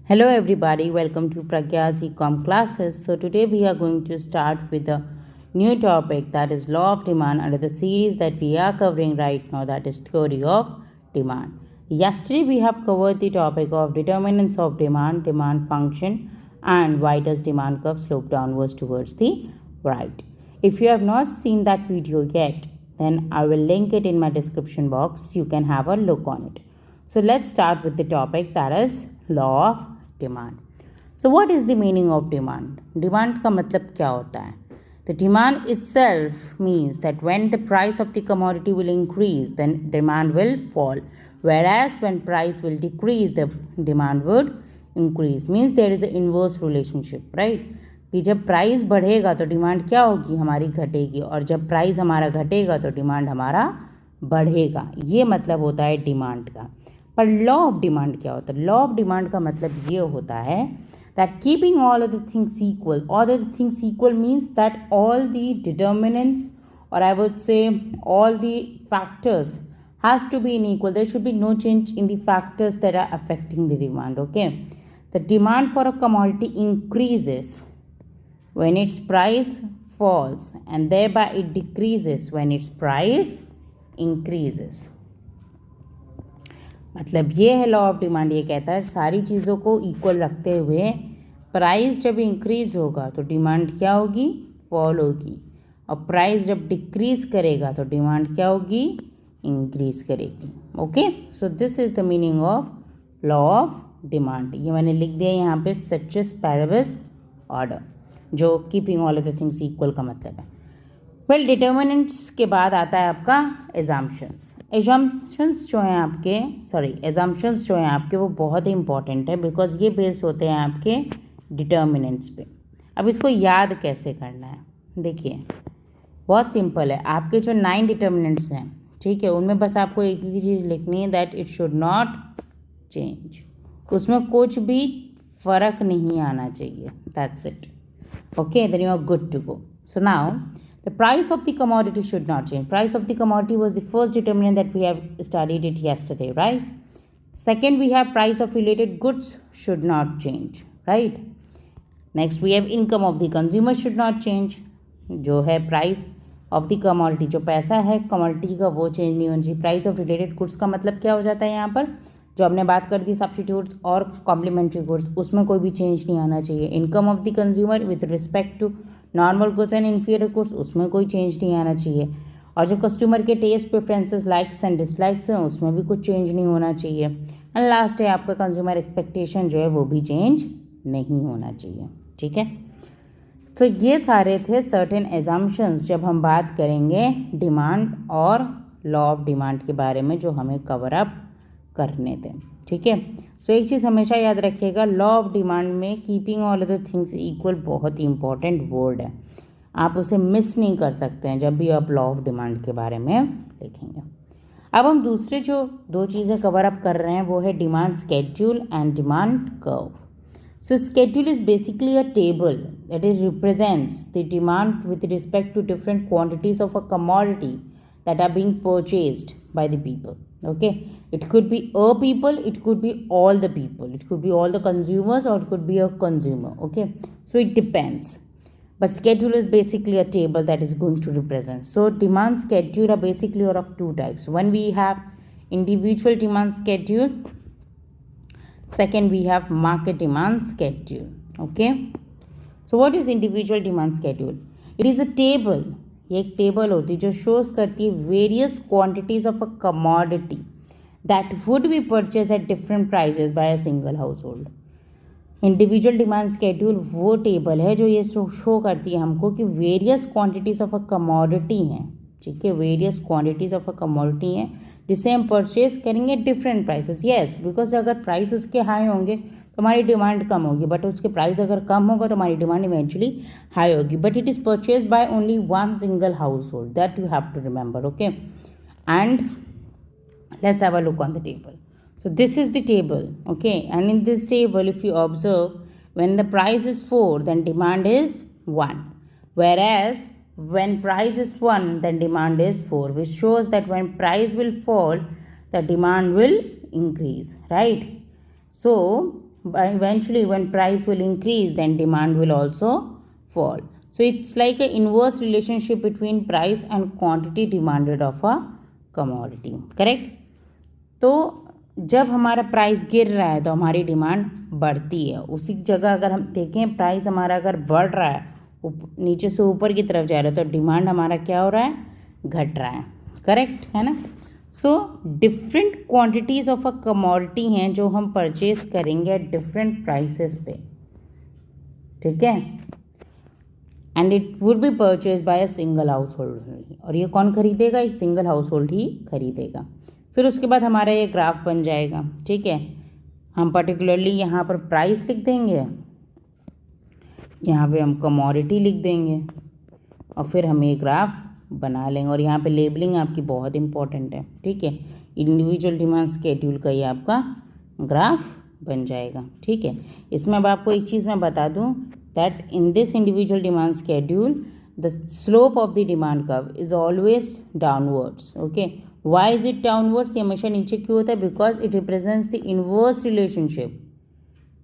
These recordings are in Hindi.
Hello everybody, welcome to Pragya's Ecom classes. So today we are going to start with a new topic, that is law of demand, under the series that we are covering right now, that is theory of demand. Yesterday we have covered the topic of determinants of demand, demand function, and why does demand curve slope downwards towards the right. If you have not seen that video yet, then I will link it in my description box. You can have a look on it. So let's start with the topic, that is law of demand. So what is the meaning of demand? Demand का मतलब क्या होता है? The demand itself means that when the price of the commodity will increase, then demand will fall. Whereas when price will decrease, the demand would increase. Means there is an inverse relationship, right? कि जब प्राइस बढ़ेगा तो डिमांड क्या होगी, हमारी घटेगी, और जब प्राइस हमारा घटेगा तो डिमांड हमारा बढ़ेगा. ये मतलब होता है डिमांड का. पर लॉ ऑफ डिमांड क्या होता है? लॉ ऑफ डिमांड का मतलब ये होता है that keeping all of the things equal means that all the determinants, or I would say all the factors, has to be unequal. There should be no change in the factors that are affecting the demand. Okay, the demand for a commodity increases when its price falls, and thereby it decreases when its price increases. मतलब ये है लॉ ऑफ डिमांड. ये कहता है सारी चीज़ों को इक्वल रखते हुए प्राइस जब इंक्रीज होगा तो डिमांड क्या होगी, फॉल होगी, और प्राइस जब डिक्रीज करेगा तो डिमांड क्या होगी, इंक्रीज करेगी. Okay, so this is the meaning of law of demand. ये मैंने लिख दिया यहाँ पे सचेस पैरेबस ऑर्डर, जो keeping all of the things equal का मतलब है. वेल, डिटर्मिनेंट्स के बाद आता है आपका एजम्पशंस. एजम्पशंस जो हैं आपके वो बहुत ही इंपॉर्टेंट है, बिकॉज ये बेस्ड होते हैं आपके डिटर्मिनेंट्स पे. अब इसको याद कैसे करना है, देखिए बहुत सिंपल है. आपके जो 9 डिटर्मिनेंट्स हैं, ठीक है, उनमें बस आपको एक ही चीज़ लिखनी है, that it should not change. उसमें कुछ भी फ़र्क नहीं आना चाहिए. That's it. Okay, then you are good to go. So now the price of the commodity should not change. Price of the commodity was the first determinant that we have studied it yesterday, right? Second, we have price of related goods should not change, right? Next, we have income of the consumer should not change. जो है price of the commodity, जो पैसा है commodity का, वो change नहीं होना चाहिए. Price of related goods का मतलब क्या हो जाता है यहाँ पर, जो हमने बात कर दी सब्स्टिट्यूट्स और कॉम्प्लीमेंट्री गुड्स, उसमें कोई भी चेंज नहीं आना चाहिए. Income of the consumer with respect to normal goods and inferior goods, उसमें कोई चेंज नहीं आना चाहिए. और जो कस्टमर के taste preferences, likes and dislikes हैं, उसमें भी कुछ चेंज नहीं होना चाहिए. एंड लास्ट है आपका कंज्यूमर एक्सपेक्टेशन, जो है वो भी चेंज नहीं होना चाहिए. ठीक है, तो ये सारे थे सर्टेन एजम्पशंस जब हम बात करेंगे डिमांड और लॉ ऑफ डिमांड के बारे में, जो हमें कवर अप करने थे. ठीक है, सो एक चीज़ हमेशा याद रखिएगा, लॉ ऑफ डिमांड में keeping all of the things equal बहुत ही इंपॉर्टेंट वर्ड है. आप उसे मिस नहीं कर सकते हैं जब भी आप लॉ ऑफ डिमांड के बारे में लिखेंगे. अब हम दूसरे जो 2 चीज़ें कवर अप कर रहे हैं वो है demand schedule and demand curve. So schedule is basically a table that it represents the demand with respect to different quantities of a commodity that are being purchased by the people. Okay, it could be a people, it could be all the people, it could be all the consumers, or it could be a consumer. Okay, so it depends, but schedule is basically a table that is going to represent. So demand schedule are basically of 2 types. One, we have individual demand schedule. Second, we have market demand schedule. Okay, so what is individual demand schedule? It is a table. ये एक टेबल होती है जो शोज करती है various quantities of a commodity that would be purchase at different prices by a single household. Individual demand schedule वो टेबल है जो ये शो करती है हमको कि various quantities of a commodity हैं. ठीक है, various quantities of a commodity हैं जिसे हम परचेज करेंगे डिफरेंट प्राइसेस. येस, बिकॉज अगर प्राइस उसके हाई होंगे तो हमारी डिमांड कम होगी, बट उसके प्राइस अगर कम होगा तो हमारी डिमांड इवेंचुअली हाई होगी. But it is purchase by only one single household, that you have to remember. Okay, and let's have a look on the table. So this is the table. Okay, and in this table, if you observe, when the price is 4, then demand is 1, whereas when price is 1, then demand is 4, which shows that when price will fall, the demand will increase, right? So eventually when price will increase, then demand will also fall. So it's like an inverse relationship between price and quantity demanded of a commodity. Correct? तो जब हमारा प्राइस गिर रहा है तो हमारी डिमांड बढ़ती है. उसी जगह अगर हम देखें प्राइस हमारा अगर बढ़ रहा है, नीचे से ऊपर की तरफ जा रहा है, तो डिमांड हमारा क्या हो रहा है, घट रहा है. करेक्ट है ना. So different quantities of a commodity हैं जो हम परचेज करेंगे एट डिफरेंट प्राइसेस पे. ठीक है. And it would be purchase by a single house hold. और ये कौन खरीदेगा, एक सिंगल हाउस होल्ड ही खरीदेगा. फिर उसके बाद हमारा ये ग्राफ बन जाएगा. ठीक है. हम पर्टिकुलरली यहाँ पर प्राइस लिख देंगे, यहाँ पे हम कमोडिटी लिख देंगे और फिर हम ये ग्राफ बना लेंगे. और यहाँ पे लेबलिंग आपकी बहुत इंपॉर्टेंट है. ठीक है. इंडिविजुअल डिमांड स्केड्यूल का ये आपका ग्राफ बन जाएगा. ठीक है. इसमें अब आपको एक चीज़ मैं बता दूँ that in this individual demand schedule the slope of the demand curve is always downwards. Okay. Why is it downwards, ये हमेशा नीचे क्यों होता है, because it represents the inverse relationship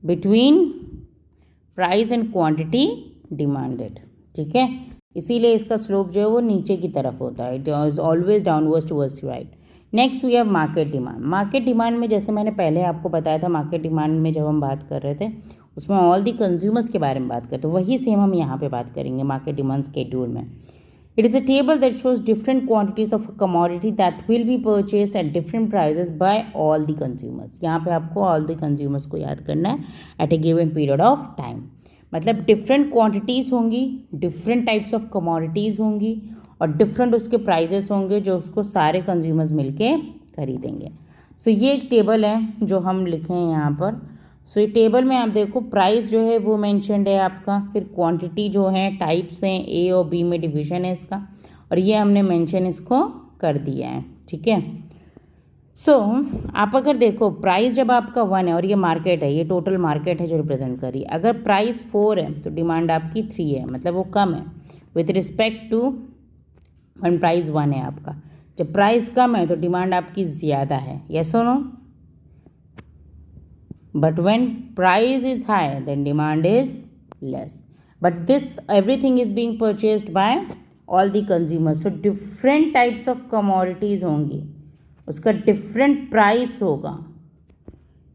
between price and quantity demanded. ठीक है. इसीलिए इसका स्लोप जो है वो नीचे की तरफ होता है. It is always downwards towards right. Next we have market demand. Market demand में जैसे मैंने पहले आपको बताया था, मार्केट डिमांड में जब हम बात कर रहे थे उसमें ऑल दी कंज्यूमर्स के बारे में बात करते, तो वही सेम हम यहाँ पे बात करेंगे मार्केट डिमांड स्केड्यूल में. It is a table that shows different quantities of a commodity that will be purchased at different prices by all the consumers. यहाँ पे आपको ऑल दी कंज्यूमर्स को याद करना है at a given period of time. मतलब डिफरेंट क्वांटिटीज़ होंगी, डिफरेंट टाइप्स ऑफ कमोडिटीज़ होंगी और डिफरेंट उसके प्राइजेस होंगे जो उसको सारे कंज्यूमर्स मिलके खरीदेंगे. सो ये एक टेबल है जो हम लिखे हैं यहाँ पर. सो ये टेबल में आप देखो प्राइस जो है वो मेंशन्ड है आपका, फिर क्वांटिटी जो है टाइप्स हैं, ए और बी में डिवीजन है इसका, और ये हमने मेंशन इसको कर दिया है. ठीक है. सो आप अगर देखो प्राइस जब आपका 1 है और ये मार्केट है, ये टोटल मार्केट है जो रिप्रेजेंट कर रही है. अगर प्राइस 4 है तो डिमांड आपकी 3 है, मतलब वो कम है with respect to one price 1 है आपका. जब प्राइस कम है तो डिमांड आपकी ज़्यादा है. यस और no. But when price is high then demand is less. But this everything is being purchased by all the consumers. So different types of commodities होंगी, उसका डिफरेंट प्राइस होगा,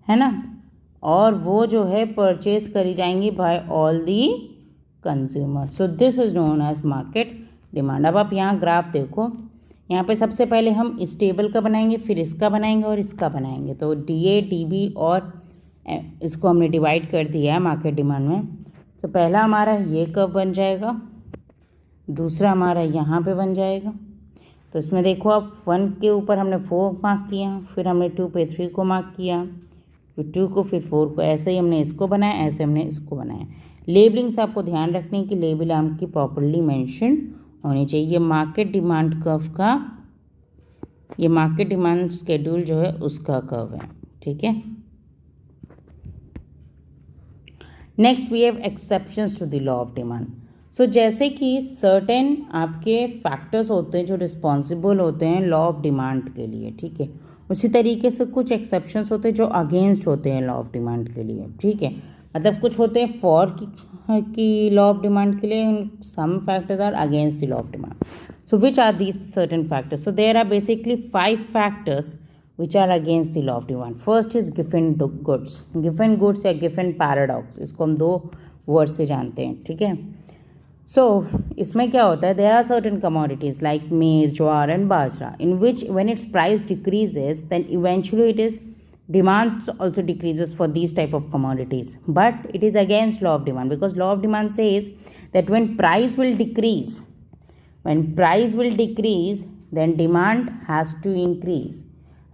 है ना, और वो जो है परचेज करी जाएंगी by all the consumer. So this is known as market demand. अब आप यहाँ ग्राफ देखो, यहाँ पे सबसे पहले हम इस टेबल का बनाएंगे, फिर इसका बनाएंगे और इसका बनाएंगे. तो DA DB और इसको हमने डिवाइड कर दिया है मार्केट डिमांड में. तो पहला हमारा ये कर्व बन जाएगा, दूसरा हमारा यहाँ पे बन जाएगा. तो इसमें देखो आप 1 के ऊपर हमने 4 मार्क किया, फिर हमने 2 पे 3 को मार्क किया, फिर 2 को, फिर 4 को. ऐसे ही हमने इसको बनाया, ऐसे हमने इसको बनाया. लेबलिंग से आपको ध्यान रखनी है कि लेबल आपकी प्रॉपर्ली मेंशन होनी चाहिए. ये मार्केट डिमांड कर्व का, ये मार्केट डिमांड स्केड्यूल जो है उसका कर्व है. ठीक है. Next we have exceptions to the law of demand. So जैसे कि सर्टेन आपके फैक्टर्स होते हैं जो रिस्पॉन्सिबल होते हैं लॉ ऑफ डिमांड के लिए. ठीक है. उसी तरीके से कुछ एक्सेप्शंस होते हैं जो अगेंस्ट होते हैं लॉ ऑफ डिमांड के लिए. ठीक है. मतलब कुछ होते हैं फॉर की लॉ ऑफ डिमांड के लिए, some factors are against the law of demand. So which are these certain factors. So there are basically 5 factors which are against the law of demand. First is Giffen goods. Giffen goods या Giffen paradox, इसको हम 2 वर्ड से जानते हैं. ठीक है. सो इसमें क्या होता है, there are certain commodities like maize, jowar and bajra in which when its price decreases then eventually it is demand also decreases for these type of commodities. But it is against law of demand because law of demand says that when price will decrease then demand has to increase.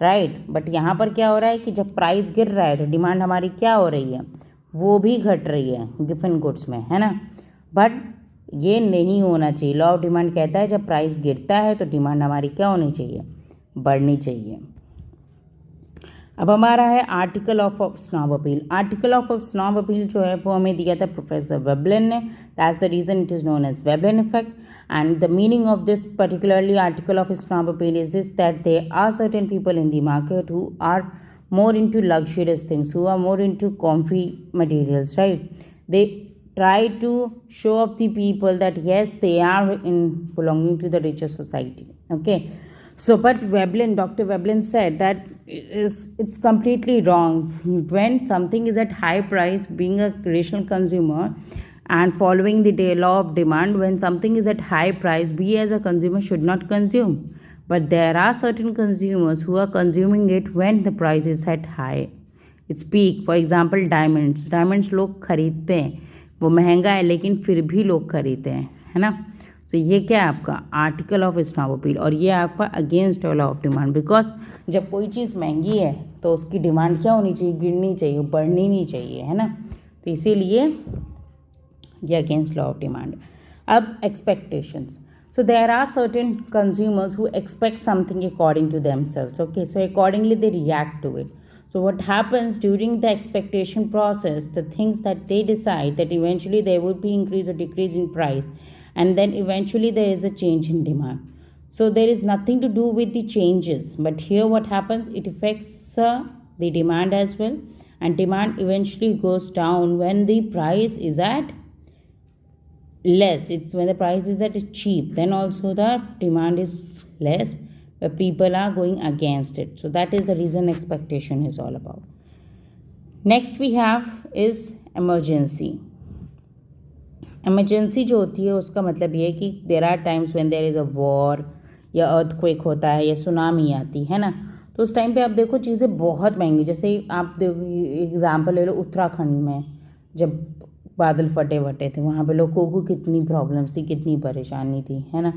Right. But यहाँ पर क्या हो रहा है कि जब प्राइस गिर रहा है तो डिमांड हमारी क्या हो रही है, वो भी घट रही है गिफन गुड्स में, है ना. बट ये नहीं होना चाहिए. लॉ ऑफ डिमांड कहता है जब प्राइस गिरता है तो डिमांड हमारी क्या होनी चाहिए, बढ़नी चाहिए. अब हमारा है article of snob appeal. Article of snob appeal जो है वो हमें दिया था प्रोफेसर वेबलन ने. That's the reason it is known as Veblen effect. And the meaning of this particularly article of snob appeal is this that there are certain people in the market who are more into luxurious things, who are more into comfy materials, right? They try to show off the people that yes, they are in belonging to the richer society. Okay, so but Dr. Veblen said that it's completely wrong. When something is at high price, being a rational consumer and following the law of demand, when something is at high price, we as a consumer should not consume. But there are certain consumers who are consuming it when the price is at high, its peak. For example diamonds लोग खरीदते हैं, वो महंगा है लेकिन फिर भी लोग खरीदते हैं, है ना. तो ये क्या है आपका आर्टिकल ऑफ स्नोमोबाइल, और ये आपका against law of demand. Because जब कोई चीज़ महंगी है तो उसकी डिमांड क्या होनी चाहिए, गिरनी चाहिए, बढ़नी नहीं चाहिए, है ना. तो इसीलिए ये अगेंस्ट लॉ ऑफ डिमांड. अब expectations. So there are certain consumers who expect something according to themselves. Okay, so accordingly they react to it. So what happens during the expectation process, the things that they decide, that eventually there would be increase or decrease in price, and then eventually there is a change in demand. So there is nothing to do with the changes, but here what happens, it affects the demand as well, and demand eventually goes down when the price is at less. It's when the price is at cheap, then also the demand is less, where people are going against it. So that is the reason expectation is all about. Next we have is emergency. Emergency जो होती है उसका मतलब ये है कि there are times when there is a war, या earthquake होता है, या सुनामी आती है ना. तो उस टाइम पे आप देखो चीज़ें बहुत महंगी. जैसे आप देखो एग्जाम्पल ले लो, उत्तराखंड में जब बादल फटे थे, वहाँ पे लोगों को कितनी प्रॉब्लम्स थी, कितनी परेशानी थी, है ना.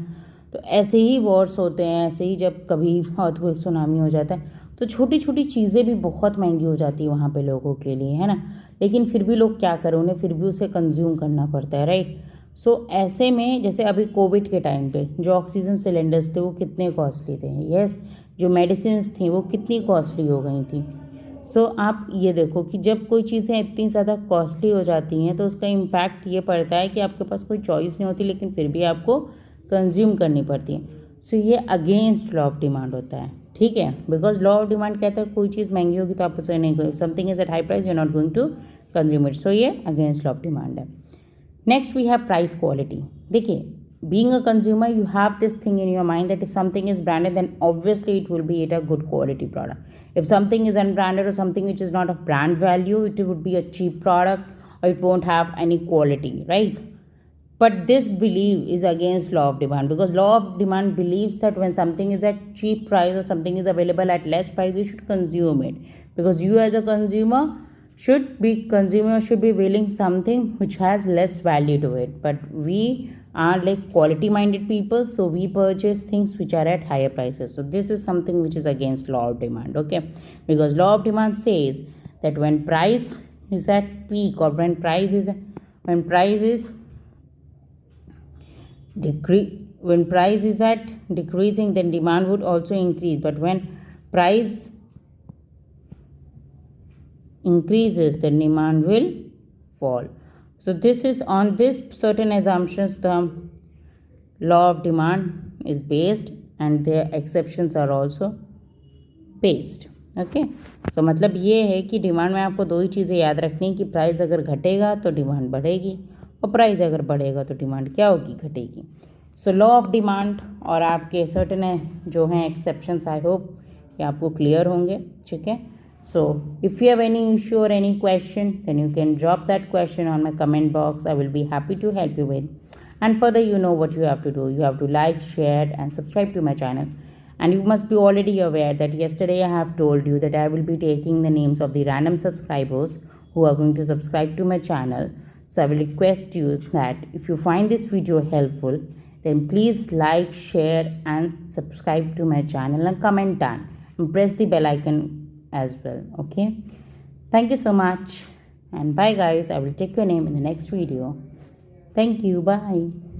तो ऐसे ही वॉर्स होते हैं, ऐसे ही जब कभी अर्थक्वेक सुनामी हो जाता है तो छोटी छोटी चीज़ें भी बहुत महंगी हो जाती है वहाँ पे लोगों के लिए, है ना. लेकिन फिर भी लोग क्या करें, उन्हें फिर भी उसे कंज्यूम करना पड़ता है, राइट. सो ऐसे में जैसे अभी कोविड के टाइम पे जो ऑक्सीजन सिलेंडर्स थे वो कितने कॉस्टली थे, यस. जो मेडिसिन थी वो कितनी कॉस्टली हो गई थी. सो आप ये देखो कि जब कोई चीज़ें इतनी ज़्यादा कॉस्टली हो जाती हैं तो उसका इम्पैक्ट ये पड़ता है कि आपके पास कोई चॉइस नहीं होती, लेकिन फिर भी आपको कंज्यूम करनी पड़ती है. सो ये अगेंस्ट लॉ ऑफ डिमांड होता है, ठीक है. बिकॉज लॉ ऑफ डिमांड कहता है कोई चीज़ महंगी होगी तो आप उसे नहीं करेंगे, something is at high price, you are not going to consume it. So ये अगेंस्ट लॉ ऑफ डिमांड है. Next we have price quality. देखिए, being a consumer, you have this thing in your mind that if something is branded, then obviously it will be a good quality product. If something is unbranded or something which is not of brand value, it would be a cheap product or it won't have any quality, right? But this belief is against law of demand, because law of demand believes that when something is at cheap price or something is available at less price, you should consume it, because you as a consumer should be willing something which has less value to it. But we are like quality minded people, so we purchase things which are at higher prices. So this is something which is against law of demand, okay. Because law of demand says that when price is at peak, or when price is at decreasing, then demand would also increase. But when price increases, then demand will fall. So this is on this certain assumptions the law of demand is based, and their exceptions are also based, okay. So मतलब ये है कि डिमांड में आपको दो ही चीज़ें याद रखनी, कि प्राइस अगर घटेगा तो डिमांड बढ़ेगी, और प्राइस अगर बढ़ेगा तो डिमांड क्या होगी, घटेगी. सो लॉ ऑफ डिमांड और आपके सर्टेन जो हैं एक्सेप्शंस, आई होप कि आपको क्लियर होंगे, ठीक है. So if you have any issue or any question, then you can drop that question on my comment box. I will be happy to help you with. And further, you know what you have to do. You have to like, share and subscribe to my channel. And you must be already aware that yesterday I have told you that I will be taking the names of the random subscribers who are going to subscribe to my channel. So I will request you that if you find this video helpful, then please like, share and subscribe to my channel, and comment down and press the bell icon as well, okay. Thank you so much, and bye guys. I will take your name in the next video. Thank you. Bye.